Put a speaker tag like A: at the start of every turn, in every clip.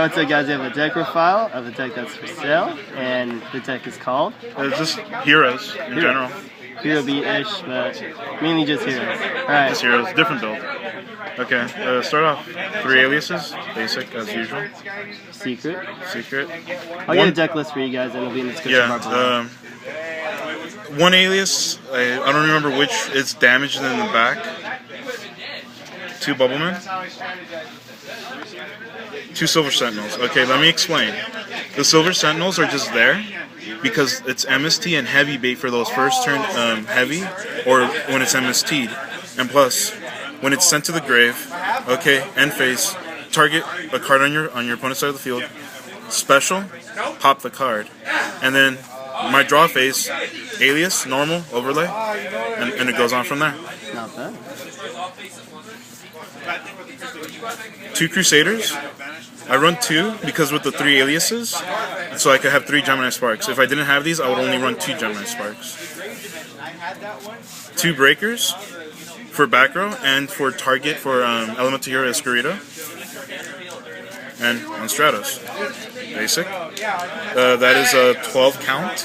A: Alright, what's up guys? We have a deck profile of a deck that's for sale, and the deck is called...
B: It's just heroes in general.
A: Hero beat-ish, but mainly just heroes. Alright.
B: Just heroes, different build. Okay, start off 3 aliases, basic as usual.
A: Secret.
B: I'll
A: get a deck list for you guys, and it'll be in the description bar below.
B: One alias, I don't remember which, it's damaged in the back. 2 Bubblemen. 2 Silver Sentinels. Okay, let me explain. The Silver Sentinels are just there because it's MST and heavy bait for those first turn heavy, or when it's MST'd. And plus, when it's sent to the grave, okay, end phase, target a card on your opponent's side of the field, special, pop the card. And then my draw phase, alias, normal, overlay, and it goes on from there.
A: Not bad.
B: 2 Crusaders. I run 2 because with the 3 aliases, so I could have 3 Gemini Sparks. If I didn't have these, I would only run 2 Gemini Sparks. 2 Breakers for back row and for target for Elemental Hero Escurito. And on Stratos. Basic. That is a 12 count.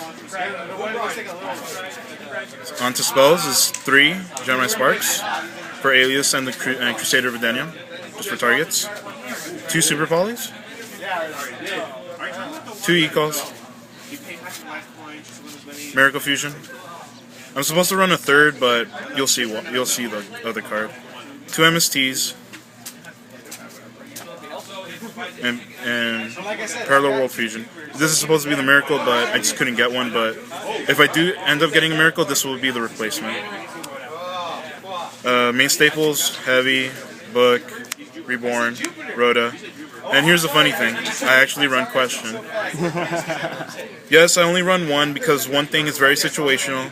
B: Onto spells is 3 Gemini Sparks for Alias and the Crusader of Daechangnim, just for targets. 2 Super Polys. 2 Ecalls. Miracle Fusion. I'm supposed to run a 3rd, but you'll see the other card. 2 MSTs. And Parallel World Fusion. This is supposed to be the Miracle, but I just couldn't get one. But if I do end up getting a Miracle, this will be the replacement. Main staples: Heavy, Book, Reborn, Rhoda. And here's the funny thing: I actually run Question. Yes, I only run 1 because one thing is very situational.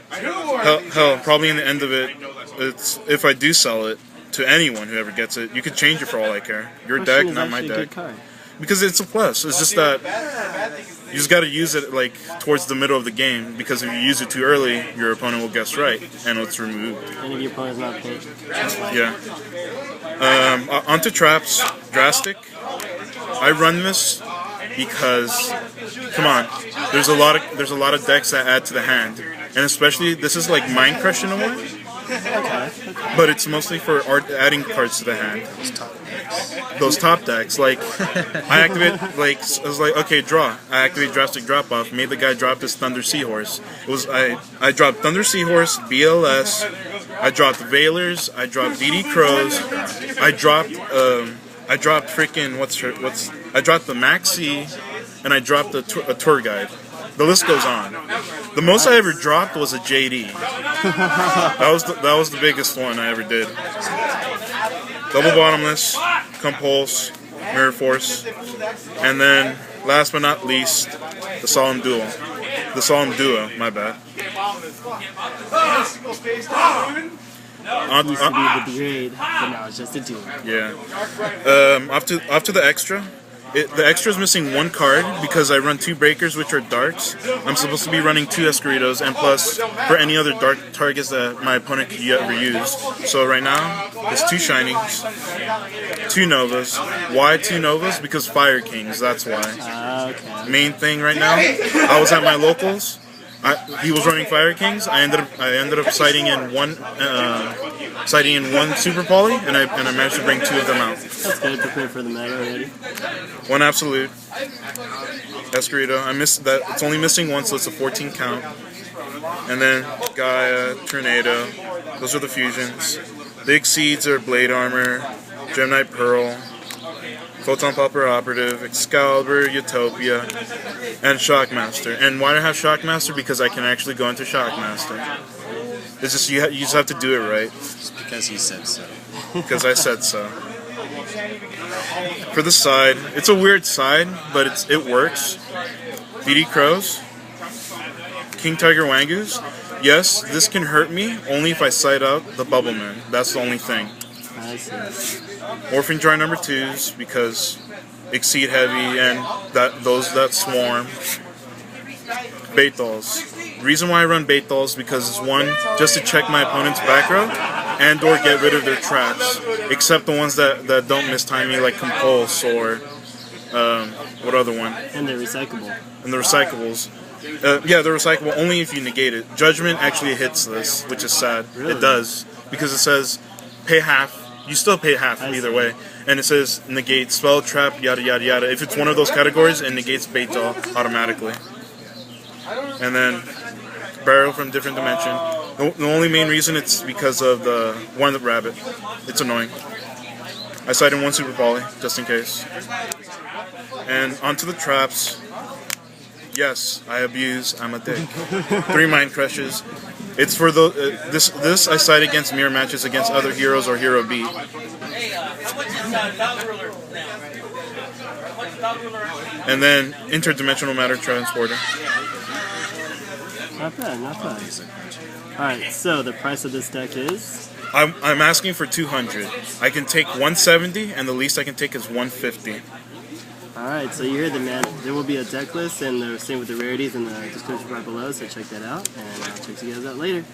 B: Hell, probably in the end of it, it's if I do sell it to anyone who ever gets it, you could change it for all I care. Your deck, not my deck. Because it's a plus. It's just that you just got to use it like towards the middle of the game, because if you use it too early, your opponent will guess right and it's removed.
A: And if your opponent's not paid.
B: Yeah. Onto traps, drastic. I run this because, come on, there's a lot of decks that add to the hand, and especially this is like Mind Crush in a way. But it's mostly for adding cards to the hand. Those top decks, like I activate, I was like, okay, draw. I activate Drastic Drop Off, made the guy drop his Thunder Seahorse. It was I dropped Thunder Seahorse, BLS, I dropped Veilers, I dropped DD Crows, I dropped freaking I dropped the Maxi, and I dropped a tour guide. The list goes on. The most I ever dropped was a JD. That was the biggest one I ever did. Double Bottomless, Compulse, Mirror Force, and then last but not least, the Solemn Duo. The Solemn Duo, my bad.
A: It used to be the grade, but now it's just a duo.
B: Yeah. Off to the extra. The extra is missing 1 card because I run 2 Breakers, which are darks. I'm supposed to be running 2 Escuritos, and plus for any other dark targets that my opponent could ever use. So right now, it's 2 Shinings, 2 Novas. Why 2 Novas? Because Fire Kings, that's why.
A: Okay.
B: Main thing right now, I was at my locals. He was running Fire Kings. I ended up sighting in one Super Poly, and I managed to bring 2 of them out.
A: That's good. Prepared for the meta already.
B: 1 Absolute. Escurito. I missed that. It's only missing 1, so it's a 14 count. And then Gaia, Tornado. Those are the fusions. The Exceeds are Blade Armor, Gemini Pearl, Photon Popper Operative, Excalibur, Utopia, and Shockmaster. And why do I have Shockmaster? Because I can actually go into Shockmaster. It's just you just have to do it right.
C: Just because you said so.
B: Because I said so. For the side, it's a weird side, but it works. DD Crows, King Tiger Wangoos. Yes, this can hurt me only if I sight out the Bubbleman. That's the only thing.
A: I see.
B: Morphing Dry number 2s because Exceed heavy and that swarm. Bait Dolls. Reason why I run Bait Dolls because it's 1, just to check my opponent's back row and or get rid of their traps, except the ones that don't mistime me, like Compulse or What other one?
A: And they're recyclable.
B: And the recyclables. Yeah, they're recyclable only if you negate it. Judgment actually hits this, which is sad.
A: Really?
B: It does. Because it says pay half. You still pay half either way. And it says negate, spell, trap, yada yada yada. If it's one of those categories, it negates Beital automatically. And then Burial from different dimension. The only main reason it's because of the one rabbit. It's annoying. I cited one Super Poly, just in case. And onto the traps. Yes, I abuse. I'm a dick. 3 Mind Crushes. It's for the this I cite against mirror matches against other heroes or hero B. And then Interdimensional Matter Transporter.
A: Not bad, not bad. Alright, so the price of this deck is?
B: I'm asking for 200. I can take 170, and the least I can take is 150.
A: Alright, so you heard the man. There will be a deck list, and the same with the rarities in the description right below, so check that out, and I'll check you guys out later.